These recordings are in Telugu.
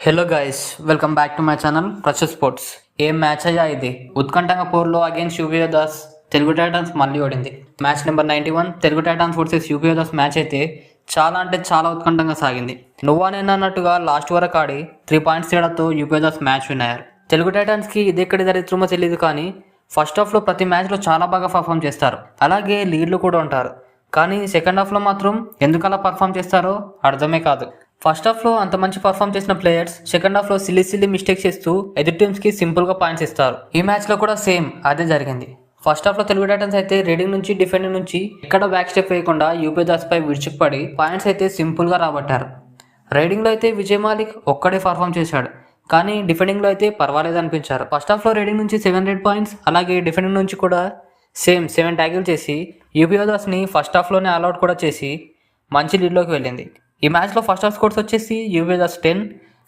Hello guys, welcome back to my channel ప్రచు స్పోర్ట్స్. ఏం మ్యాచ్ అయ్యా ఇది! ఉత్కంఠంగా పోర్లో అగైన్స్ యూపీఓ దాస్ తెలుగు టైటన్స్ మళ్ళీ ఓడింది. Match number 91 Telugu Titans versus యూపీఓ దాస్ మ్యాచ్ అయితే చాలా ఉత్కంఠంగా సాగింది. నువ్వా నేను అన్నట్టుగా లాస్ట్ వరకు ఆడి 3 పాయింట్స్ తేడాతో యూపీఓ దాస్ మ్యాచ్ విన్ అయ్యారు. తెలుగు టైటన్స్కి ఇదెక్కడి దరిద్రమో తెలియదు కానీ ఫస్ట్ హాఫ్లో ప్రతి మ్యాచ్లో చాలా బాగా పర్ఫామ్ చేస్తారు, అలాగే లీడ్లు కూడా ఉంటారు. కానీ సెకండ్ హాఫ్లో మాత్రం ఎందుకు అలా పర్ఫామ్ చేస్తారో అర్థమే కాదు. ఫస్ట్ హాఫ్లో అంత మంచి పర్ఫామ్ చేసిన ప్లేయర్స్ సెకండ్ హాఫ్లో సిల్లీ మిస్టేక్స్ చేస్తూ ఎదురు టీమ్స్కి సింపుల్గా పాయింట్స్ ఇస్తారు. ఈ మ్యాచ్లో కూడా సేమ్ అదే జరిగింది. ఫస్ట్ హాఫ్లో తెలుగు టైటన్స్ అయితే రీడింగ్ నుంచి డిఫెండింగ్ నుంచి ఎక్కడ బ్యాక్ స్టెప్ వేయకుండా యూపీ దాస్ పై విరుచుకుపడి పాయింట్స్ అయితే సింపుల్గా రాబట్టారు. రైడింగ్లో అయితే విజయ్ మాలిక్ ఒక్కడే పర్ఫామ్ చేశాడు, కానీ డిఫెండింగ్లో అయితే పర్వాలేదు అనిపించారు. ఫస్ట్ హాఫ్లో రీడింగ్ నుంచి 700 పాయింట్స్, అలాగే డిఫెండింగ్ నుంచి కూడా సేమ్ 7 ట్యాకిల్ చేసి యూపీ దాస్ని ఫస్ట్ హాఫ్లోనే ఆల్అౌట్ కూడా చేసి మంచి లీడ్లోకి వెళ్ళింది. ఈ మ్యాచ్లో ఫస్ట్ హాఫ్ స్కోర్స్ వచ్చేసి UP Das 10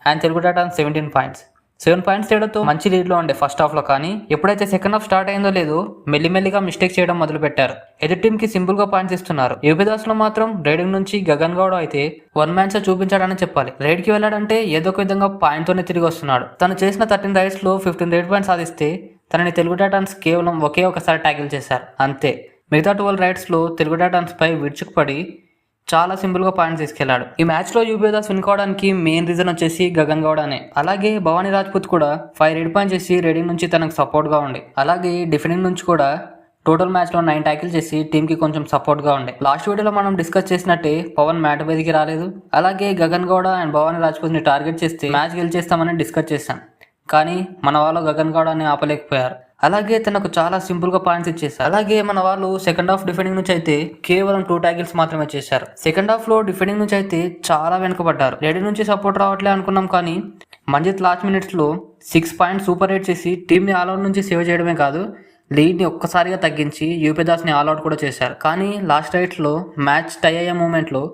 and Telugu Titans 17 points. 7 points తేడాతో మంచి లీడ్లో ఉండే ఫస్ట్ హాఫ్లో. కానీ ఎప్పుడైతే సెకండ్ హాఫ్ స్టార్ట్ అయిందో లేదో మెల్లిమెల్లిగా మిస్టేక్ చేయడం మొదలు పెట్టారు. ఎదురు టీంకి సింపుల్గా పాయింట్స్ ఇస్తున్నారు. యూపీ దాస్లో మాత్రం రైడింగ్ నుంచి గగన్ గౌడ్ అయితే 1 మ్యాచ్ చూపించాడని చెప్పాలి. రైడ్కి వెళ్ళాడంటే ఏదో ఒక విధంగా పాయింట్తోనే తిరిగి వస్తున్నాడు. తను చేసిన 13 రైడ్స్లో 15 రైడ్ పాయింట్స్ సాధిస్తే తనని తెలుగు టైటన్స్ కేవలం ఒకే ఒకసారి ట్యాకిల్ చేశారు, అంతే. మిగతా 12 రైడ్స్లో తెలుగు టైటన్స్ పై విరుచుకుపడి చాలా సింపుల్గా పాయింట్స్ తీసుకెళ్లాడు. ఈ మ్యాచ్లో యూపీ దాస్ విన్ కావడానికి మెయిన్ రీజన్ వచ్చేసి గగన్ గౌడ్ అనే. అలాగే భవానీ రాజ్పుత్ కూడా 5 రైడ్ పాయింట్స్ చేసి రైడింగ్ నుంచి తనకు సపోర్ట్గా ఉండే. అలాగే డిఫెండింగ్ నుంచి కూడా టోటల్ మ్యాచ్లో 9 ట్యాకిల్ చేసి టీంకి కొంచెం సపోర్ట్గా ఉండే. లాస్ట్ వీడియోలో మనం డిస్కస్ చేసినట్టే పవన్ మ్యాట్ మీదకి రాలేదు. అలాగే గగన్ గౌడ అండ్ భవానీ రాజ్పుత్ని టార్గెట్ చేస్తే మ్యాచ్ గెలిచేస్తామని డిస్కస్ చేశాం, కానీ మన వాళ్ళు గగన్ గౌడ అని ఆపలేకపోయారు. అలాగే తనకు చాలా సింపుల్గా పాయింట్స్ ఇచ్చేసారు. అలాగే మన వాళ్ళు సెకండ్ హాఫ్ డిఫెండింగ్ నుంచి అయితే కేవలం 2 ట్యాకిల్స్ మాత్రమే చేశారు. సెకండ్ హాఫ్లో డిఫెండింగ్ నుంచి అయితే చాలా వెనుకబడ్డారు. రైడింగ్ నుంచి సపోర్ట్ రావట్లే అనుకున్నాం, కానీ మంజిత్ లాస్ట్ మినిట్స్లో 6 పాయింట్స్ సూపర్ రేట్ చేసి టీంని ఆల్అౌట్ నుంచి సేవ్ చేయడమే కాదు, లీడ్ని ఒక్కసారిగా తగ్గించి యూపీ దాస్ని ఆల్అౌట్ కూడా చేశారు. కానీ లాస్ట్ రైట్స్లో మ్యాచ్ టై అయ్యే మూమెంట్లో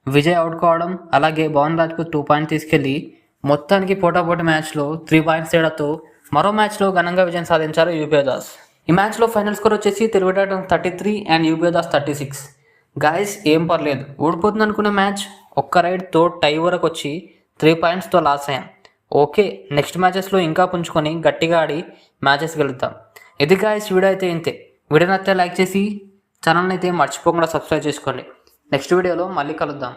విజయ్ అవుట్ కావడం, అలాగే భవన్ రాజ్పుత్ 2 పాయింట్స్ తీసుకెళ్లి మొత్తానికి పోటాపోటీ మ్యాచ్లో 3 పాయింట్స్ తేడాతో మరో మ్యాచ్లో ఘనంగా విజయం సాధించారు యూపీ దాస్. ఈ మ్యాచ్లో ఫైనల్ స్కోర్ వచ్చేసి Telugu Titans 33 and UP Das 36. Guys, ఏం పర్లేదు, ఓడిపోతుంది అనుకున్న మ్యాచ్ ఒక్క రైడ్తో టై వరకు వచ్చి 3 పాయింట్స్తో లాస్ అయ్యాం. ఓకే, నెక్స్ట్ మ్యాచెస్లో ఇంకా పుంజుకొని గట్టిగా ఆడి మ్యాచెస్ గెలుద్దాం. ఇది గాయస్, వీడియో అయితే ఇంతే. వీడియో నచ్చితే లైక్ చేసి ఛానల్ని అయితే మర్చిపోకుండా సబ్స్క్రైబ్ చేసుకోండి. నెక్స్ట్ వీడియోలో మళ్ళీ కలుద్దాం.